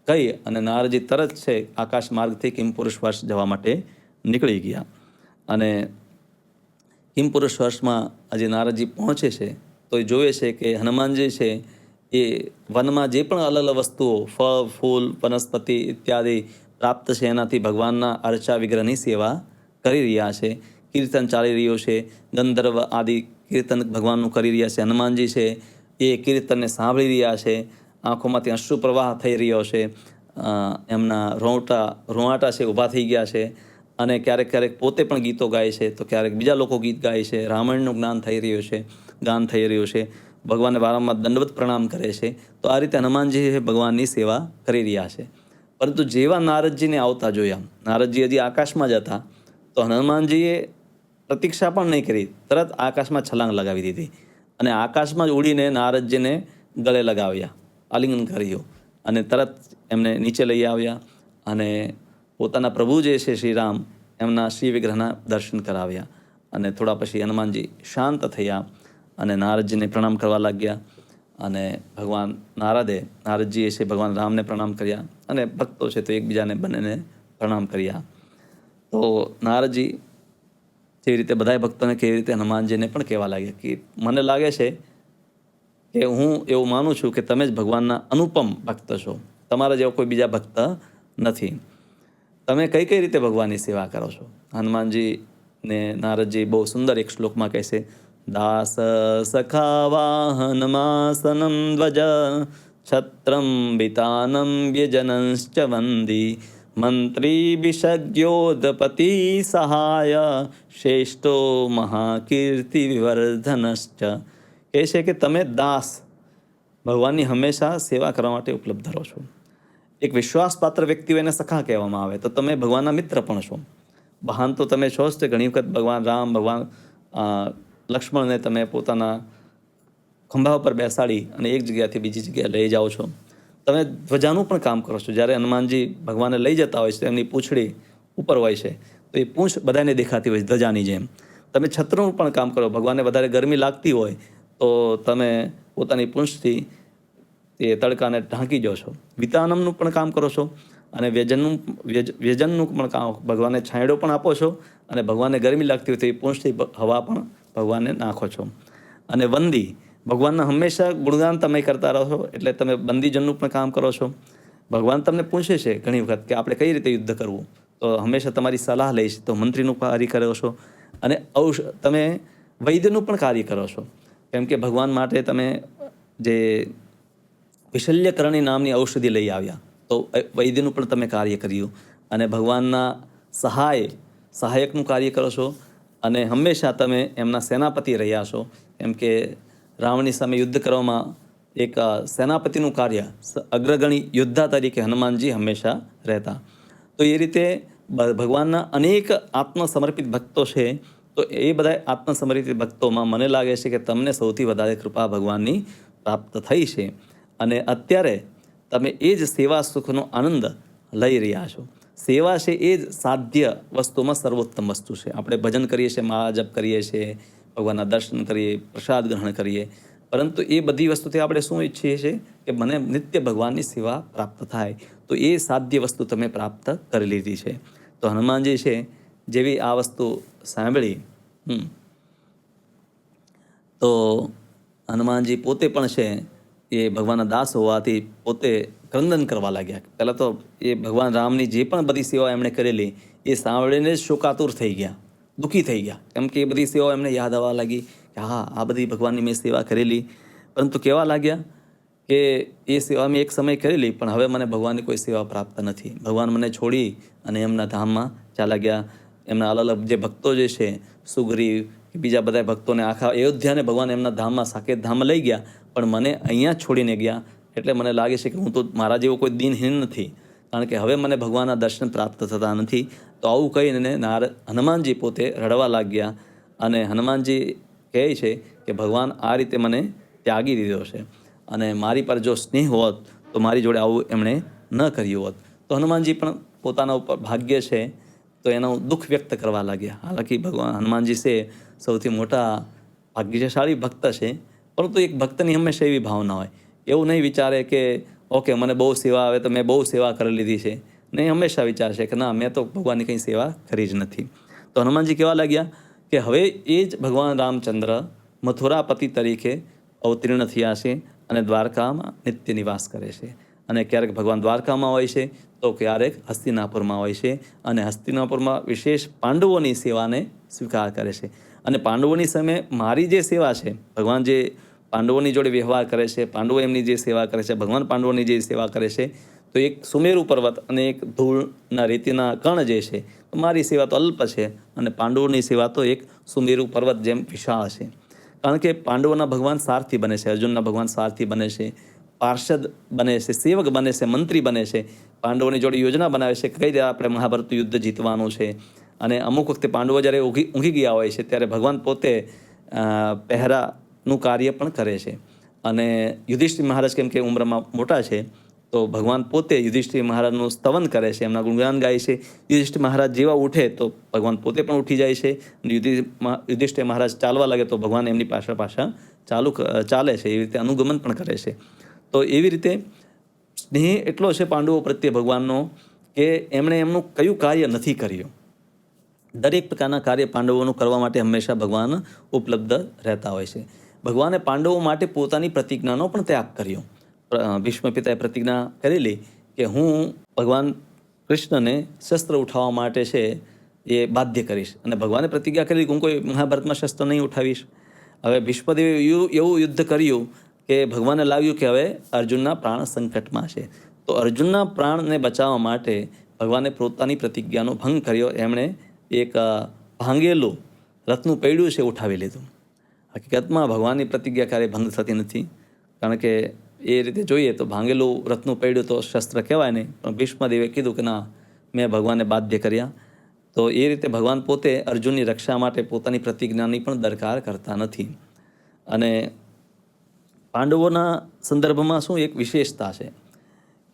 કહી અને નારદજી તરત છે આકાશ માર્ગથી કિમપુરુષ વર્ષ જવા માટે નીકળી ગયા. અને કિમપુરુષ વર્ષમાં આજે નારદજી પહોંચે છે તો એ જોવે છે કે હનુમાનજી છે એ વનમાં જે પણ અલગ અલગ વસ્તુઓ, ફળ, ફૂલ, વનસ્પતિ ઇત્યાદિ પ્રાપ્ત છે એનાથી ભગવાનના અર્ચા વિગ્રહની સેવા કરી રહ્યા છે. કીર્તન ચાલી રહ્યું છે, ગંધર્વ આદિ કીર્તન ભગવાનનું કરી રહ્યા છે. હનુમાનજી છે એ કીર્તનને સાંભળી રહ્યા છે, આંખોમાંથી અશ્રુ પ્રવાહ થઈ રહ્યો છે, એમના રોવાટા છે ઊભા થઈ ગયા છે. અને ક્યારેક ક્યારેક પોતે પણ ગીતો ગાય છે, તો ક્યારેક બીજા લોકો ગીત ગાય છે. રામાયણનું ગાન થઈ રહ્યું છે. ભગવાનને વારંવાર દંડવત પ્રણામ કરે છે. તો આ રીતે હનુમાનજી ભગવાનની સેવા કરી રહ્યા છે. પરંતુ જેવા નારદજીને આવતા જોયા, નારદજી હજી આકાશમાં જ હતા, તો હનુમાનજીએ પ્રતીક્ષા પણ નહીં કરી, તરત આકાશમાં છલાંગ લગાવી દીધી અને આકાશમાં જ ઉડીને નારદજીને ગળે લગાવ્યા, આલિંગન કર્યું અને તરત એમને નીચે લઈ આવ્યા અને પોતાના પ્રભુ જે છે શ્રી રામ, એમના શ્રી વિગ્રહના દર્શન કરાવ્યા. અને થોડા પછી હનુમાનજી શાંત થયા અને નારદજીને પ્રણામ કરવા લાગ્યા. અને ભગવાન નારદજીએ છે ભગવાન રામને પ્રણામ કર્યા અને ભક્તો છે તો એકબીજાને બંનેને પ્રણામ કર્યા. તો નારદજી જેવી રીતે બધા ભક્તોને કેવી રીતે હનુમાનજીને પણ કહેવા લાગ્યા કે મને લાગે છે કે હું એવું માનું છું કે તમે જ ભગવાનના અનુપમ ભક્ત છો, તમારા જેવો કોઈ બીજા ભક્ત નથી. તમે કઈ કઈ રીતે ભગવાનની સેવા કરો છો? હનુમાનજી ને નારદજી બહુ સુંદર એક શ્લોકમાં કહે છે, દાસ સખા વાહનમાસનમ ધ્વજ છત્રમ વિતાનમ વ્યજનશ્ચ વંદી મંત્રી વિષજ્ઞોદપતિ સહાય શ્રેષ્ઠો મહાકીર્તિ વિવર્ધનશ્ચ. કહે છે કે તમે દાસ ભગવાનની હંમેશા સેવા કરવા માટે ઉપલબ્ધ રહો છો. એક વિશ્વાસપાત્ર વ્યક્તિ એને સખા કહેવામાં આવે, તો તમે ભગવાનના મિત્ર પણ છો. બહાન તો તમે છો જ, તે ઘણી વખત ભગવાન રામ, ભગવાન લક્ષ્મણને તમે પોતાના ખંભા ઉપર બેસાડી અને એક જગ્યાથી બીજી જગ્યાએ લઈ જાઓ છો. તમે ધ્વજાનું પણ કામ કરો છો. જ્યારે હનુમાનજી ભગવાનને લઈ જતા હોય છે તો એમની પૂંછડી ઉપર હોય છે, તો એ પૂંછ બધાને દેખાતી હોય છે ધ્વજાની જેમ. તમે છત્રનું પણ કામ કરો. ભગવાનને વધારે ગરમી લાગતી હોય તો તમે પોતાની પૂંછથી એ તડકાને ઢાંકી દો છો. વિતાનમનું પણ કામ કરો છો અને વ્યજનનું પણ કામ, ભગવાનને છાંયડો પણ આપો છો અને ભગવાનને ગરમી લાગતી હોય તો એ પૂંછથી હવા પણ ભગવાનને નાખો છો. અને વંદી, ભગવાનના હંમેશા ગુણગાન તમે કરતા રહો છો, એટલે તમે બંદીજનનું પણ કામ કરો છો. ભગવાન તમને પૂછે છે ઘણી વખત કે આપણે કઈ રીતે યુદ્ધ કરવું, તો હંમેશા તમારી સલાહ લઈશ, તો મંત્રીનું કાર્ય કરો છો. અને તમે વૈદ્યનું પણ કાર્ય કરો છો, કેમ કે ભગવાન માટે તમે જે વિશલ્યકરણી નામની ઔષધિ લઈ આવ્યા, તો વૈદ્યનું પણ તમે કાર્ય કર્યું. અને ભગવાનના સહાયકનું કાર્ય કરો છો. અને હંમેશા તમે એમના સેનાપતિ રહ્યા છો, કેમ કે રાવણની સામે યુદ્ધ કરવામાં એક સેનાપતિનું કાર્ય, અગ્રગણી યોદ્ધા તરીકે હનુમાનજી હંમેશા રહેતા. તો એ રીતે ભગવાનના અનેક આત્મસમર્પિત ભક્તો છે. તો એ બધા આત્મસમર્પિત ભક્તોમાં મને લાગે છે કે તમને સૌથી વધારે કૃપા ભગવાનની પ્રાપ્ત થઈ છે. અને અત્યારે તમે એ જ સેવા સુખનો આનંદ લઈ રહ્યા છો. સેવા છે એ જ સાધ્ય વસ્તુમાં સર્વોત્તમ વસ્તુ છે. આપણે ભજન કરીએ છીએ, માળા જપ કરીએ છીએ, ભગવાનના દર્શન કરીએ, પ્રસાદ ગ્રહણ કરીએ, પરંતુ એ બધી વસ્તુથી આપણે શું ઈચ્છીએ છીએ કે મને નિત્ય ભગવાનની સેવા પ્રાપ્ત થાય. તો એ સાધ્ય વસ્તુ તમે પ્રાપ્ત કરી લીધી છે. તો હનુમાનજી છે જેવી આ વસ્તુ સાંભળી, તો હનુમાનજી પોતે પણ છે એ ભગવાનના દાસ હોવાથી પોતે ક્રંદન કરવા લાગ્યા. પહેલાં તો એ ભગવાન રામની જે પણ બધી સેવા એમણે કરેલી એ સાંભળીને જ શોકાતુર થઈ ગયા, દુઃખી થઈ ગયા. કેમ કે એ બધી સેવાઓ એમને યાદ આવવા લાગી કે હા, આ બધી ભગવાનની મેં સેવા કરેલી. પરંતુ કહેવા લાગ્યા કે એ સેવા મેં એક સમય કરેલી, પણ હવે મને ભગવાનની કોઈ સેવા પ્રાપ્ત નથી. ભગવાન મને છોડી અને એમના ધામમાં ચાલ્યા ગયા. એમના અલગ અલગ જે ભક્તો જે છે, સુગ્રીવ કે બીજા બધા ભક્તોને આખા અયોધ્યાને ભગવાન એમના ધામમાં, સાકેત ધામમાં લઈ ગયા, પણ મને અહીંયા છોડીને ગયા. એટલે મને લાગે છે કે હું તો મારા જેવો કોઈ દિનહીન નથી, કારણ કે હવે મને ભગવાનના દર્શન પ્રાપ્ત થતા નથી. તો આવું કહીને હનુમાનજી પોતે રડવા લાગ્યા. અને હનુમાનજી કહે છે કે ભગવાન આ રીતે મને ત્યાગી દીધો છે, અને મારી પર જો સ્નેહ હોત તો મારી જોડે આવું એમણે ન કર્યું હોત. તો હનુમાનજી પણ પોતાના ઉપર ભાગ્ય છે તો એનું દુઃખ વ્યક્ત કરવા લાગ્યા. હાલાકી ભગવાન હનુમાનજી છે સૌથી મોટા ભાગ્યશાળી ભક્ત છે, પરંતુ એક ભક્તની હંમેશા એવી ભાવના હોય, એવું નહીં વિચારે કે ઓકે મને બહુ સેવા આવે તો મેં બહુ સેવા કરી લીધી છે. નહીં, હંમેશા વિચારશે કે ના, મેં તો ભગવાનની કંઈ સેવા કરી જ નથી. તો હનુમાનજી કહેવા લાગ્યા કે હવે એ જ ભગવાન રામચંદ્ર મથુરાપતિ તરીકે અવતીર્ણ થયા છે અને દ્વારકામાં નિત્ય નિવાસ કરે છે. અને ક્યારેક ભગવાન દ્વારકામાં હોય છે તો ક્યારેક હસ્તિનાપુરમાં હોય છે, અને હસ્તિનાપુરમાં વિશેષ પાંડવોની સેવાને સ્વીકાર કરે છે. અને પાંડવોની સામે મારી જે સેવા છે, ભગવાન જે પાંડવોની જોડે વ્યવહાર કરે છે, પાંડવો એમની જે સેવા કરે છે, ભગવાન પાંડવોની જે સેવા કરે છે, તો એક સુમેરુ પર્વત અને એક ધૂળના રેતીના કણ જે છે, તો મારી સેવા તો અલ્પ છે અને પાંડવોની સેવા તો એક સુમેરુ પર્વત જેમ વિશાળ છે. કારણ કે પાંડવોના ભગવાન સારથી બને છે, અર્જુનના ભગવાન સારથી બને છે, પાર્ષદ બને છે, સેવક બને છે, મંત્રી બને છે. પાંડવોની જોડે યોજના બનાવે છે, કઈ રીતે આપણે મહાભારતનું યુદ્ધ જીતવાનું છે. અને અમુક વખતે પાંડવો જ્યારે ઊંઘી ગયા હોય છે ત્યારે ભગવાન પોતે પહેરાનું કાર્ય પણ કરે છે. અને યુધિષ્ઠિર મહારાજ કેમ કે ઉંમરમાં મોટા છે, તો ભગવાન પોતે યુધિષ્ઠિર મહારાજનું સ્તવન કરે છે, એમના ગુણગાન ગાય છે. યુધિષ્ઠિર મહારાજ જેવા ઉઠે તો ભગવાન પોતે પણ ઉઠી જાય છે. યુધિષ્ઠિર મહારાજ ચાલવા લાગે તો ભગવાન એમની પાછળ ચાલે છે. એવી રીતે અનુગમન પણ કરે છે. તો એવી રીતે સ્નેહ એટલો છે પાંડવો પ્રત્યે ભગવાનનો કે એમણે એમનું કયું કાર્ય નથી કર્યું. દરેક પ્રકારના કાર્ય પાંડવોનું કરવા માટે હંમેશા ભગવાન ઉપલબ્ધ રહેતા હોય છે. ભગવાને પાંડવો માટે પોતાની પ્રતિજ્ઞાનો પણ ત્યાગ કર્યો. ભીષ્મ પિતાએ પ્રતિજ્ઞા કરેલી કે હું ભગવાન કૃષ્ણને શસ્ત્ર ઉઠાવવા માટે છે એ બાધ્ય કરીશ, અને ભગવાને પ્રતિજ્ઞા કરી કે હું કોઈ મહાભારતમાં શસ્ત્ર નહીં ઉઠાવીશ. હવે ભીષ્મદેવે એવું યુદ્ધ કર્યું કે ભગવાનને લાગ્યું કે હવે અર્જુનના પ્રાણ સંકટમાં છે. તો અર્જુનના પ્રાણને બચાવવા માટે ભગવાને પોતાની પ્રતિજ્ઞાનો ભંગ કર્યો. એમણે એક ભાંગેલું રથનું પૈડું છે ઉઠાવી લીધું. હકીકતમાં ભગવાનની પ્રતિજ્ઞા ક્યારેય ભંગ થતી નથી, કારણ કે એ રીતે જોઈએ તો ભાંગેલું રથનું પૈડું તો શસ્ત્ર કહેવાય નહીં. પણ ભીષ્મદેવે કીધું કે ના, મેં ભગવાનને બાધ્ય કર્યા. તો એ રીતે ભગવાન પોતે અર્જુનની રક્ષા માટે પોતાની પ્રતિજ્ઞાની પણ દરકાર કરતા નથી. અને પાંડવોના સંદર્ભમાં શું એક વિશેષતા છે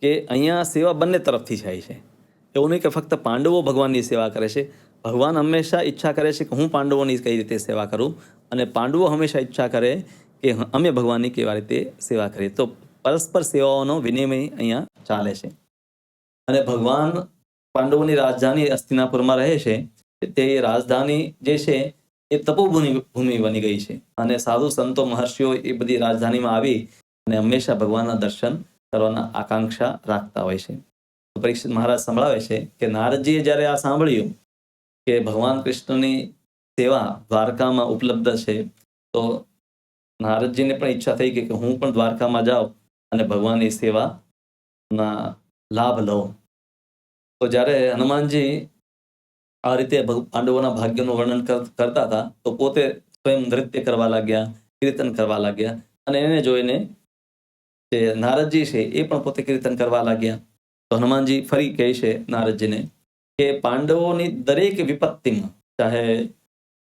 કે અહીંયા સેવા બંને તરફથી થાય છે. એવું નહીં કે ફક્ત પાંડવો ભગવાનની સેવા કરે છે. ભગવાન હંમેશા ઈચ્છા કરે છે કે હું પાંડવોની કઈ રીતે સેવા કરું, અને પાંડવો હંમેશા ઈચ્છા કરે કે અમે ભગવાનની કેવા રીતે સેવા કરીએ. તો પરસ્પર સેવાઓનો વિનિમય અહીંયા ચાલે છે. અને ભગવાન પાંડવોની રાજધાની હસ્તિનાપુરમાં રહે છે. તે રાજધાની જે છે એ તપોભૂમિ બની ગઈ છે, અને સાધુ સંતો મહર્ષિઓ એ બધી રાજધાનીમાં આવી અને હંમેશા ભગવાનના દર્શન કરવાના આકાંક્ષા રાખતા હોય છે. પરીક્ષિત મહારાજ સંભળાવે છે કે નારદજીએ જ્યારે આ સાંભળ્યું કે ભગવાન કૃષ્ણની સેવા દ્વારકામાં ઉપલબ્ધ છે, તો નારદજીને પણ ઈચ્છા થઈ કે હું પણ દ્વારકામાં જાઉં અને ભગવાનની સેવાના લાભ લઉં. તો જ્યારે હનુમાનજી આ રીતે પાંડવોના ભાગ્યનું વર્ણન કરતા હતા, તો પોતે સ્વયં નૃત્ય કરવા લાગ્યા, કીર્તન કરવા લાગ્યા, અને એને જોઈને જે નારદજી છે એ પણ પોતે કીર્તન કરવા લાગ્યા. તો હનુમાનજી ફરી કહે છે નારદજીને કે પાંડવોની દરેક વિપત્તિમાં, ચાહે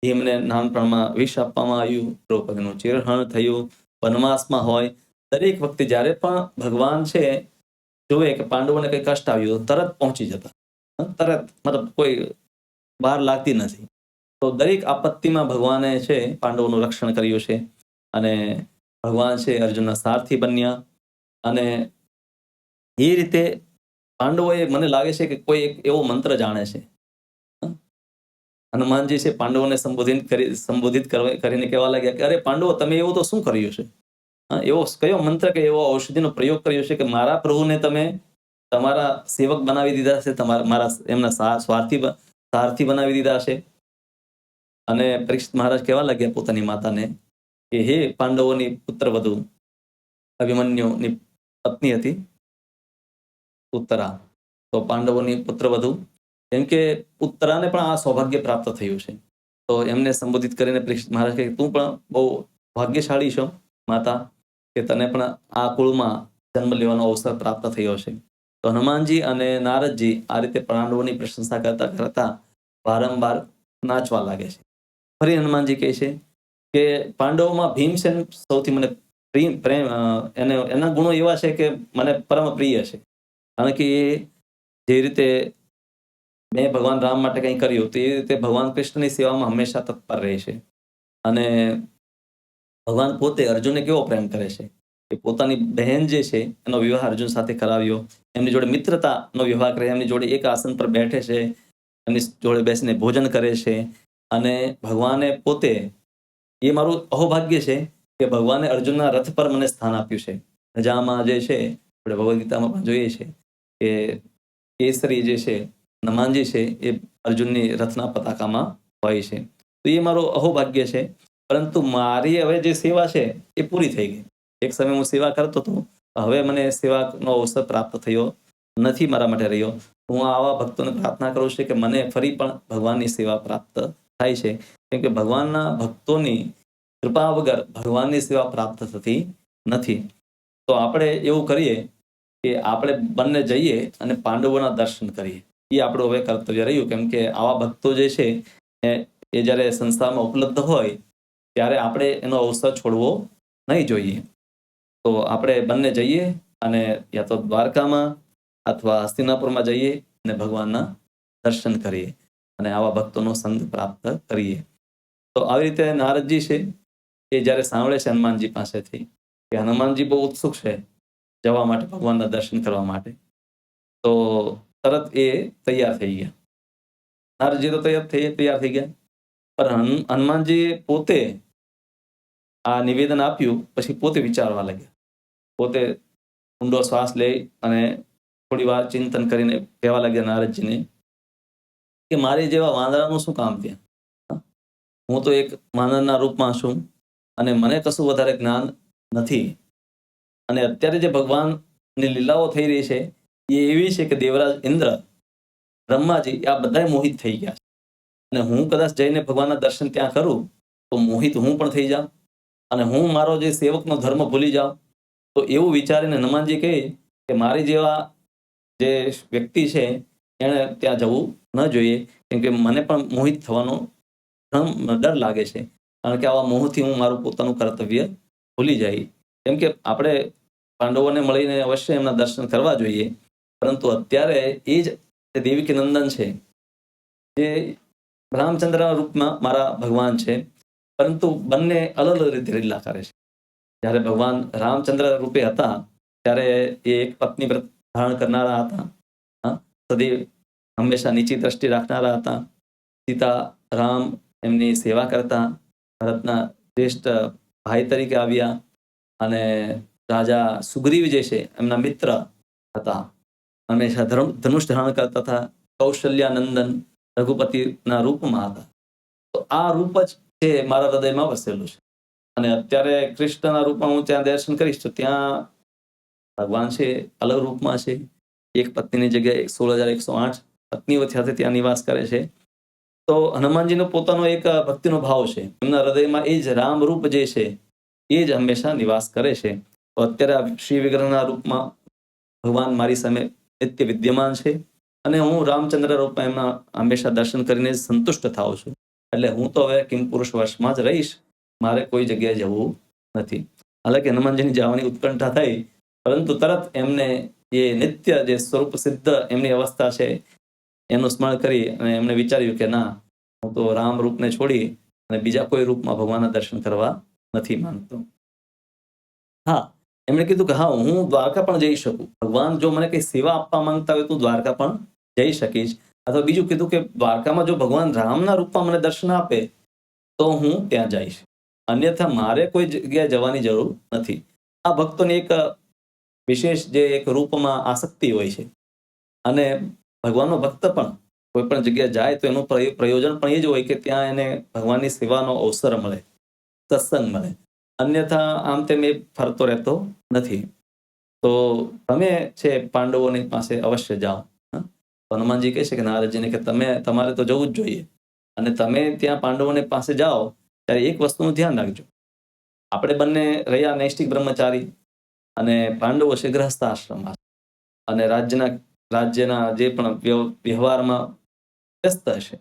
ભીમને નાનપણમાં વિષ આપવામાં આવ્યું, દ્રૌપદીનું ચિરહરણ થયું, વનવાસમાં હોય, દરેક વખતે જ્યારે પણ ભગવાન છે જોવે કે પાંડવોને કંઈ કષ્ટ આવ્યું તો તરત પહોંચી જતા. તરત, મતલબ કોઈ બહાર લાગતી નથી. તો દરેક આપત્તિમાં ભગવાને છે પાંડવોનું રક્ષણ કર્યું છે. અને ભગવાન છે અર્જુનના સારથી બન્યા. અને એ રીતે પાંડવોએ, મને લાગે છે કે કોઈ એક એવો મંત્ર જાણે છે. હનુમાનજી છે પાંડવોને સંબોધિત કરીને કહેવા લાગ્યા કે અરે પાંડવો, તમે એવું તો શું કર્યું છે? એવો કયો મંત્ર કે એવો ઔષધિનો પ્રયોગ કર્યો છે કે મારા પ્રભુને તમે તમારા સેવક બનાવી દીધા છે, મારા એમના સારથી બનાવી દીધા છે? અને પરીક્ષિત મહારાજ કહેવા લાગ્યા પોતાની માતાને કે હે પાંડવોની પુત્રવધુ અભિમન્યુની પત્ની હતી ઉત્તરા, તો પાંડવોની પુત્રવધુ, કેમ કે ઉત્તરાને પણ આ સૌભાગ્ય પ્રાપ્ત થયું છે. તો એમને સંબોધિત કરીને પરીક્ષિત મહારાજ કહે તું પણ બહુ ભાગ્યશાળી છો માતા, કે તને પણ આ કુળમાં જન્મ લેવાનો અવસર પ્રાપ્ત થયો છે. તો હનુમાનજી અને નારદજી આ રીતે પાંડવોની પ્રશંસા કરતા કરતા વારંવાર નાચવા લાગે છે. ફરી હનુમાનજી કહે છે કે પાંડવોમાં ભીમસેન સૌથી મને પ્રેમ એના ગુણો એવા છે કે મને પરમ પ્રિય છે. કારણ કે એ જે રીતે મેં ભગવાન રામ માટે કંઈ કર્યું તો એ રીતે ભગવાન કૃષ્ણની સેવામાં હંમેશા તત્પર રહે છે. અને ભગવાન પોતે અર્જુનને કેવો પ્રેમ કરે છે કે પોતાની બહેન જે છે એનો વિવાહ અર્જુન સાથે કરાવ્યો, એમની જોડે મિત્રતાનો વિવાહ કરે, એમની જોડે એક આસન પર બેઠે છે, એમની જોડે બેસીને ભોજન કરે છે. અને ભગવાને પોતે, એ મારું અહોભાગ્ય છે કે ભગવાને અર્જુનના રથ પર મને સ્થાન આપ્યું છે. રજામાં જે છે આપણે ભગવદ્ ગીતામાં પણ જોઈએ છે કે કેસરી જે છે હનુમાનજી છે એ અર્જુનની રથના પતાકામાં હોય છે. તો એ મારું અહોભાગ્ય છે. પરંતુ મારી હવે જે સેવા છે એ પૂરી થઈ ગઈ. એક સમય હું સેવા કરતો હતો, હવે મને સેવાનો અવસર પ્રાપ્ત થયો નથી મારા માટે રહ્યો. હું આવા ભક્તોને પ્રાર્થના કરું છું કે મને ફરી પણ ભગવાનની સેવા પ્રાપ્ત થાય છે. કેમ કે ભગવાનના ભક્તોની કૃપા વગર ભગવાનની સેવા પ્રાપ્ત થતી નથી. તો આપણે એવું કરીએ કે આપણે બંને જઈએ અને પાંડવોના દર્શન કરીએ. એ આપણું હવે કર્તવ્ય રહ્યું. કેમ કે આવા ભક્તો જે છે એ જ્યારે સંસારમાં ઉપલબ્ધ હોય ત્યારે આપણે એનો અવસર છોડવો નહીં જોઈએ. તો આપણે બંને જઈએ અને યા તો દ્વારકામાં અથવા હસ્તિનાપુરમાં જઈએ અને ભગવાનના દર્શન કરીએ અને આવા ભક્તોનો સંગ પ્રાપ્ત કરીએ. તો આવી રીતે નારદજી છે એ જ્યારે સાંભળે છે હનુમાનજી પાસેથી કે હનુમાનજી બહુ ઉત્સુક છે જવા માટે, ભગવાનના દર્શન કરવા માટે, તો તરત એ તૈયાર થઈ ગયા. નારદજી તો તૈયાર થઈ ગયા, પણ હનુમાનજી પોતે આ નિવેદન આપ્યું પછી પોતે વિચારવા લાગ્યા. પોતે ઊંડો શ્વાસ લઈ અને થોડી વાર ચિંતન કરીને કહેવા લાગ્યા નારદજીને કે મારી જેવા વાંદરાનું શું કામ ત્યાં? હું તો એક વાનરના રૂપમાં છું અને મને કશું વધારે જ્ઞાન નથી. અને અત્યારે જે ભગવાનની લીલાઓ થઈ રહી છે એ એવી છે કે દેવરાજ ઇન્દ્ર, બ્રહ્માજી આ બધા મોહિત થઈ ગયા છે. અને હું કદાચ જઈને ભગવાનના દર્શન ત્યાં કરું તો મોહિત હું પણ થઈ જાઉં અને હું મારો જે સેવકનો ધર્મ ભૂલી જાઉં. તો એવું વિચારીને હનુમાનજી કહે કે મારી જેવા જે વ્યક્તિ છે એણે ત્યાં જવું ન જોઈએ. કેમ કે મને પણ મોહિત થવાનો ડર લાગે છે. કારણ કે આવા મોહથી હું મારું પોતાનું કર્તવ્ય ભૂલી જાય. કેમ કે આપણે પાંડવોને મળીને અવશ્ય એમના દર્શન કરવા જોઈએ. પરંતુ અત્યારે એ જ દેવકી નંદન છે જે રામચંદ્રના રૂપમાં મારા ભગવાન છે, પરંતુ બંને અલગ અલગ રીતે લીલા કરે છે. જ્યારે ભગવાન રામચંદ્ર રૂપે હતા ત્યારે એ એક પત્ની વ્રત ધારણ કરનારા હતા, સદૈવ હંમેશા નીચી દ્રષ્ટિ રાખનારા હતા. સીતા રામ એમની સેવા કરતા, ભરતના જ્યેષ્ઠ ભાઈ તરીકે આવ્યા અને રાજા સુગ્રીવ જે છે એમના મિત્ર હતા, હંમેશા ધનુષ ધારણ કરતા હતા, કૌશલ્યાનંદન રઘુપતિના રૂપમાં હતા. તો આ રૂપ જ છે મારા હૃદયમાં વસેલું છે. અને અત્યારે કૃષ્ણના રૂપમાં હું ત્યાં દર્શન કરીશ તો ત્યાં ભગવાન છે અલગ રૂપમાં છે. એક પત્નીની જગ્યાએ 16,108 પત્નીઓ સાથે ત્યાં નિવાસ કરે છે. તો હનુમાનજીનો પોતાનો એક ભક્તિનો ભાવ છે. એમના હૃદયમાં એ જ રામ રૂપ જે છે એ જ હંમેશા નિવાસ કરે છે. તો અત્યારે શ્રી વિગ્રહના રૂપમાં ભગવાન મારી સામે નિત્ય વિદ્યમાન છે અને હું રામચંદ્ર રૂપમાં એમના હંમેશા દર્શન કરીને સંતુષ્ટ થાઉં છું. એટલે હું તો હવે કિમ પુરુષ વશમાં જ રહીશ, મારે કોઈ જગ્યાએ જવું નથી. હાલાકી હનુમાનજીની જવાની ઉત્કંઠા થઈ, પરંતુ તરત એમને એ નિત્ય જે સ્વરૂપ સિદ્ધ એમની અવસ્થા છે એનું સ્મરણ કરી અને એમણે વિચાર્યું કે ના, હું તો રામ રૂપને છોડી અને બીજા કોઈ રૂપમાં ભગવાનના દર્શન કરવા નથી માંગતો. હા, એમણે કીધું કે હા, હું દ્વારકા પણ જઈ શકું. ભગવાન જો મને કંઈ સેવા આપવા માંગતા હોય તો દ્વારકા પણ જઈ શકીશ. અથવા બીજું કીધું કે દ્વારકામાં જો ભગવાન રામના રૂપમાં મને દર્શન આપે તો હું ત્યાં જઈશ. અન્યથા મારે કોઈ જગ્યાએ જવાની જરૂર નથી. આ ભક્તોની એક વિશેષ જે એક રૂપમાં આસક્તિ હોય છે. અને ભગવાનનો ભક્ત પણ કોઈ પણ જગ્યાએ જાય તો એનું પ્રયોજન પણ એ જ હોય કે ત્યાં એને ભગવાનની સેવાનો અવસર મળે, સત્સંગ મળે. અન્યથા આમ તેમ એ ફરતો રહેતો નથી. તો તમે છે પાંડવોની પાસે અવશ્ય જાઓ. તો હનુમાનજી કહે છે કે નારદજીને કે તમારે તો જવું જ જોઈએ. અને તમે ત્યાં પાંડવોની પાસે જાઓ ત્યારે એક વસ્તુનું ધ્યાન રાખજો. આપણે બંને રહ્યા નૈષ્ઠિક બ્રહ્મચારી અને પાંડવો છે ગૃહસ્થ આશ્રમમાં અને રાજ્યના જે પણ વ્યવહારમાં વ્યસ્ત હશે.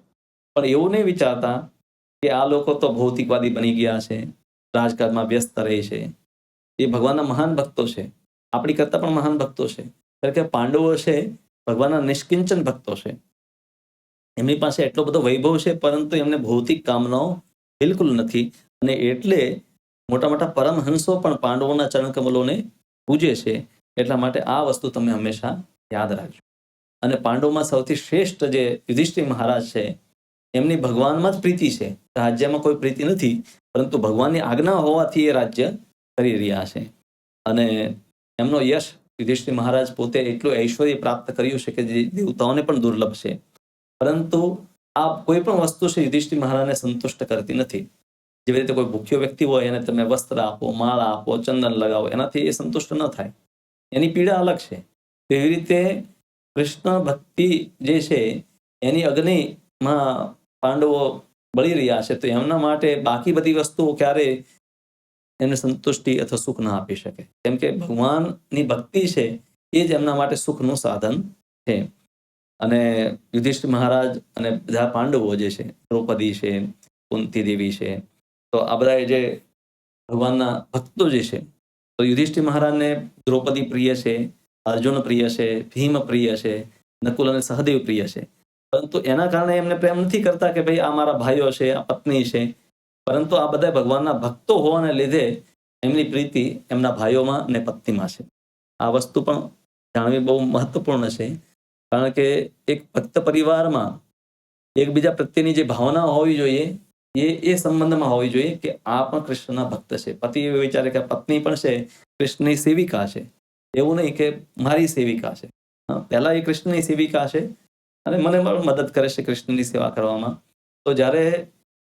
પણ એવું નહીં વિચારતા કે આ લોકો તો ભૌતિકવાદી બની ગયા છે, રાજકારણમાં વ્યસ્ત રહે છે. એ ભગવાનના મહાન ભક્તો છે, આપણી કરતા પણ મહાન ભક્તો છે. કારણ કે પાંડવો છે ભગવાનના નિષ્કિંચન ભક્તો છે. એમની પાસે એટલો બધો વૈભવ છે, પરંતુ એમને ભૌતિક કામનાઓ બિલકુલ નથી. અને એટલે મોટા મોટા પરમહંસો પણ પાંડવોના ચરણકમલોને પૂજે છે. એટલા માટે આ વસ્તુ તમે હંમેશા યાદ રાખજો. અને પાંડવોમાં સૌથી શ્રેષ્ઠ જે યુધિષ્ઠિર મહારાજ છે, એમની ભગવાનમાં જ પ્રીતિ છે. રાજ્યમાં કોઈ પ્રીતિ નથી, પરંતુ ભગવાનની આજ્ઞા હોવાથી એ રાજ્ય કરી રહ્યા છે. અને એમનો યશ યુધિષ્ઠિર મહારાજ પોતે એટલું ઐશ્વર્ય પ્રાપ્ત કર્યું છે કે જે દેવતાઓને પણ દુર્લભ છે. પરંતુ આ કોઈ પણ વસ્તુ છે યુધિષ્ઠિર મહારાજને સંતુષ્ટ કરતી નથી. જેવી રીતે કોઈ ભૂખ્યો વ્યક્તિ હોય એને તમે વસ્ત્ર આપો, માળા આપો, ચંદન લગાવો, એનાથી એ સંતુષ્ટ ન થાય. એની પીડા અલગ છે. એવી રીતે કૃષ્ણ ભક્તિ જે છે એની અગ્નિમાં પાંડવો બળી રહ્યા છે. તો એમના માટે બાકી બધી વસ્તુઓ ક્યારેય એમને સંતુષ્ટિ અથવા સુખ ના આપી શકે. કેમ કે ભગવાનની ભક્તિ છે એ જ એમના માટે સુખનું સાધન છે. અને યુધિષ્ઠિર મહારાજ અને બધા પાંડવો જે છે, દ્રૌપદી છે, કુંતી દેવી છે, તો આ બધા જે ભગવાનના ભક્તો જે છે, તો યુધિષ્ઠિર મહારાજને દ્રૌપદી પ્રિય છે, અર્જુન પ્રિય છે, ભીમ પ્રિય છે, નકુલ અને સહદેવ પ્રિય છે. પરંતુ એના કારણે એમને પ્રેમ નથી કરતા કે ભાઈ આ મારા ભાઈઓ છે, આ પત્ની છે. પરંતુ આ બધા ભગવાનના ભક્તો હોવાને લીધે એમની પ્રીતિ એમના ભાઈઓમાં અને પત્નીમાં છે. આ વસ્તુ પણ જાણવી બહુ મહત્વપૂર્ણ છે. કારણ કે એક ભક્ત પરિવારમાં એકબીજા પ્રત્યેની જે ભાવના હોવી જોઈએ એ સંબંધમાં હોવી જોઈએ કે આ પણ કૃષ્ણના ભક્ત છે. પતિ એવું વિચારે કે પત્ની પણ છે કૃષ્ણની સેવિકા છે. એવું નહીં કે મારી સેવિકા છે. પહેલા એ કૃષ્ણની સેવિકા છે અને મને પણ મદદ કરે છે કૃષ્ણની સેવા કરવામાં. તો જ્યારે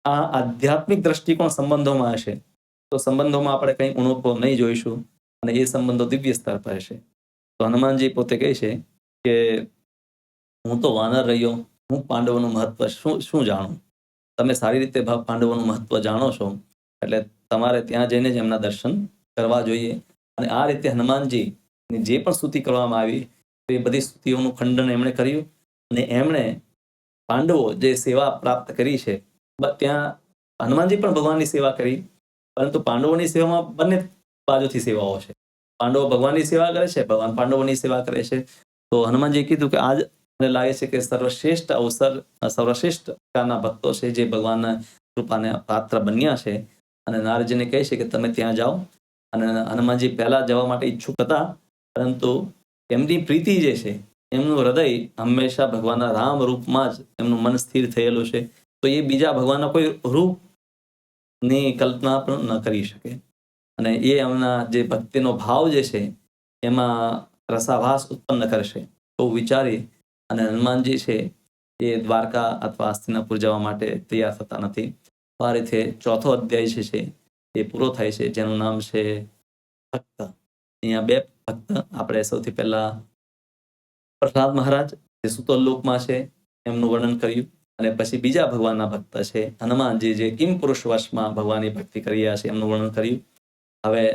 આ આધ્યાત્મિક દ્રષ્ટિકોણ સંબંધોમાં હશે તો સંબંધોમાં આપણે કંઈ ઉણપો નહીં જોઈશું અને એ સંબંધો દિવ્ય સ્તર પર હશે. તો હનુમાનજી પોતે કહે છે કે હું તો વાનર રહ્યો, હું પાંડવોનું મહત્વ શું જાણું. તમે સારી રીતે પાંડવોનું મહત્વ જાણો છો, એટલે તમારે ત્યાં જઈને જ એમના દર્શન કરવા જોઈએ. અને આ રીતે હનુમાનજીની જે પણ સ્તુતિ કરવામાં આવી એ બધી સ્તુતિઓનું ખંડન એમણે કર્યું. અને એમણે પાંડવો જે સેવા પ્રાપ્ત કરી છે, ત્યાં હનુમાનજી પણ ભગવાનની સેવા કરી. પરંતુ પાંડવોની સેવામાં બંને બાજુથી સેવાઓ છે. પાંડવો ભગવાનની સેવા કરે છે, ભગવાન પાંડવોની સેવા કરે છે. તો હનુમાનજીએ કીધું કે આજ મને લાગે છે કે સર્વશ્રેષ્ઠ અવસર, સર્વશ્રેષ્ઠ પ્રકારના ભક્તો છે જે ભગવાનના કૃપાને પાત્ર બન્યા છે. અને નારદજીને કહે છે કે તમે ત્યાં જાઓ. અને હનુમાનજી પહેલા જવા માટે ઈચ્છુક હતા, પરંતુ એમની પ્રીતિ જે છે, એમનું હૃદય હંમેશા ભગવાનના રામ રૂપમાં જ એમનું મન સ્થિર થયેલું છે. તો એ બીજા ભગવાનના કોઈ રૂપની કલ્પના પણ ન કરી શકે. અને એ એમના જે ભક્તિનો ભાવ જે છે એમાં રસાભાસ ઉત્પન્ન કરશે તો વિચારી અને હનુમાનજી છે એ દ્વારકા અથવા હસ્તિનાપુર જવા માટે તૈયાર થતા નથી. આ રીતે ચોથો અધ્યાય છે એ પૂરો થાય છે, જેનું નામ છે ભક્ત. અહીંયા બે ભક્ત આપણે સૌથી પહેલા પ્રહલાદ મહારાજ જે સુતોલ લોકમાં છે એમનું વર્ણન કર્યું. અને પછી બીજા ભગવાનના ભક્ત છે હનુમાનજી જે કિમ પુરુષ વશમાં ભગવાનની ભક્તિ કરી રહ્યા છે એમનું વર્ણન કર્યું. હવે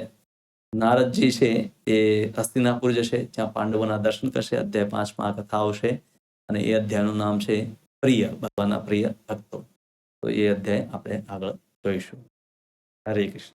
નારદજી છે એ હસ્તિનાપુર જશે, જ્યાં પાંડવોના દર્શન કરશે. અધ્યાય 5માં આ કથા આવશે અને એ અધ્યાયનું નામ છે પ્રિય, ભગવાનના પ્રિય ભક્તો. તો એ અધ્યાય આપણે આગળ જોઈશું. હરે કૃષ્ણ.